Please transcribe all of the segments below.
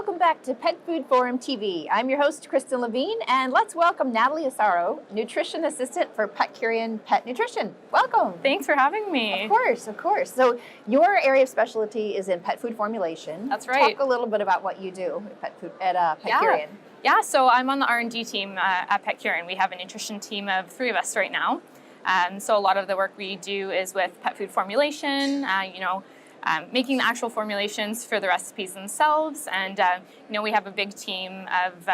Welcome back to Pet Food Forum TV. I'm your host, Kristen Levine, and let's welcome Natalie Asaro, Nutrition Assistant for PetCurian Pet Nutrition. Welcome. Thanks for having me. Of course, of course. So your area of specialty is in pet food formulation. That's right. Talk a little bit about what you do at PetCurian. Yeah, so I'm on the R&D team at PetCurian. We have a nutrition team of 3 of us right now. So a lot of the work we do is with pet food formulation, making the actual formulations for the recipes themselves. And, we have a big team of,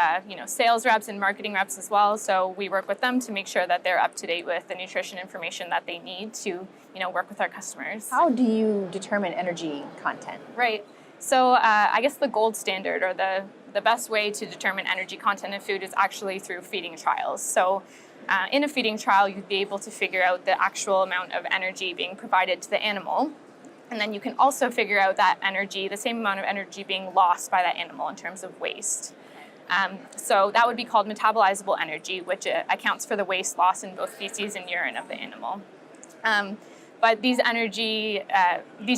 sales reps and marketing reps as well. So we work with them to make sure that they're up to date with the nutrition information that they need to, work with our customers. How do you determine energy content? Right. So I guess the gold standard or the best way to determine energy content in food is actually through feeding trials. So in a feeding trial, you'd be able to figure out the actual amount of energy being provided to the animal. And then you can also figure out that energy, the same amount of energy being lost by that animal in terms of waste. So that would be called metabolizable energy, which accounts for the waste loss in both feces and urine of the animal. But these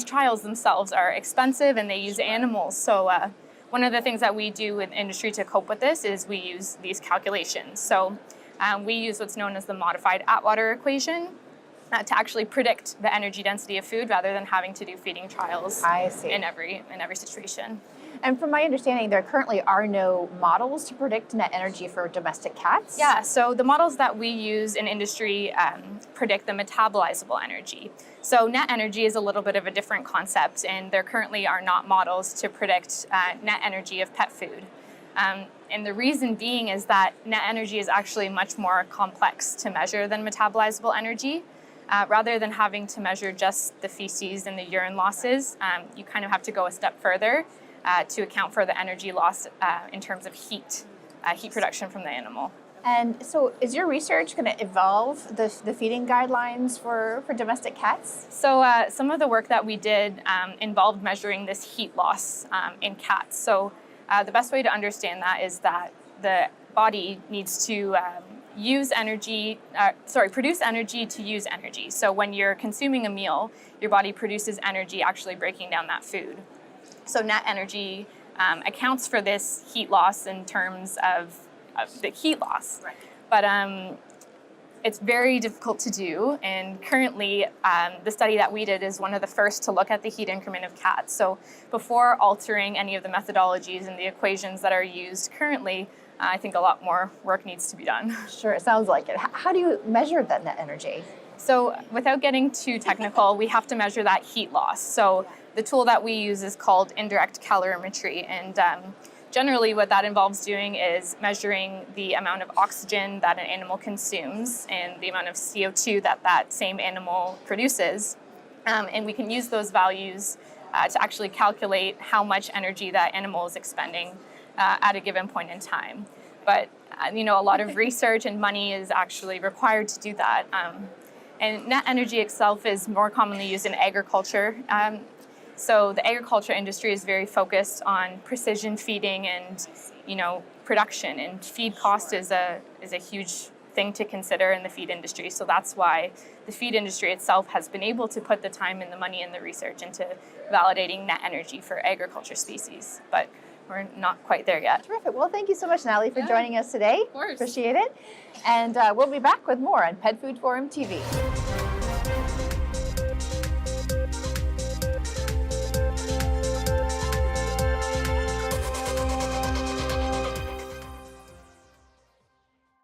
trials themselves are expensive and they use animals. So one of the things that we do in industry to cope with this is we use these calculations. So we use what's known as the modified Atwater equation to actually predict the energy density of food rather than having to do feeding trials in every situation. And from my understanding, there currently are no models to predict net energy for domestic cats? Yeah, so the models that we use in industry predict the metabolizable energy. So net energy is a little bit of a different concept, and there currently are not models to predict net energy of pet food. And the reason being is that net energy is actually much more complex to measure than metabolizable energy. Rather than having to measure just the feces and the urine losses, you kind of have to go a step further to account for the energy loss in terms of heat production from the animal. And so is your research going to evolve the feeding guidelines for domestic cats? So some of the work that we did involved measuring this heat loss in cats. So the best way to understand that is that the body needs to produce energy to use energy. So when you're consuming a meal, your body produces energy actually breaking down that food. So net energy accounts for this heat loss in terms of the heat loss. Right. But it's very difficult to do, and currently the study that we did is one of the first to look at the heat increment of cats. So before altering any of the methodologies and the equations that are used currently, I think a lot more work needs to be done. Sure, it sounds like it. How do you measure that net energy? So without getting too technical, we have to measure that heat loss. So the tool that we use is called indirect calorimetry. And generally what that involves doing is measuring the amount of oxygen that an animal consumes and the amount of CO2 that same animal produces. And we can use those values to actually calculate how much energy that animal is expending at a given point in time. But, a lot of research and money is actually required to do that. And net energy itself is more commonly used in agriculture. So the agriculture industry is very focused on precision feeding and, production. And feed cost is a huge thing to consider in the feed industry. So that's why the feed industry itself has been able to put the time and the money and the research into validating net energy for agriculture species. But we're not quite there yet. Terrific. Well, thank you so much, Natalie, for joining us today. Of course. Appreciate it. And we'll be back with more on Pet Food Forum TV.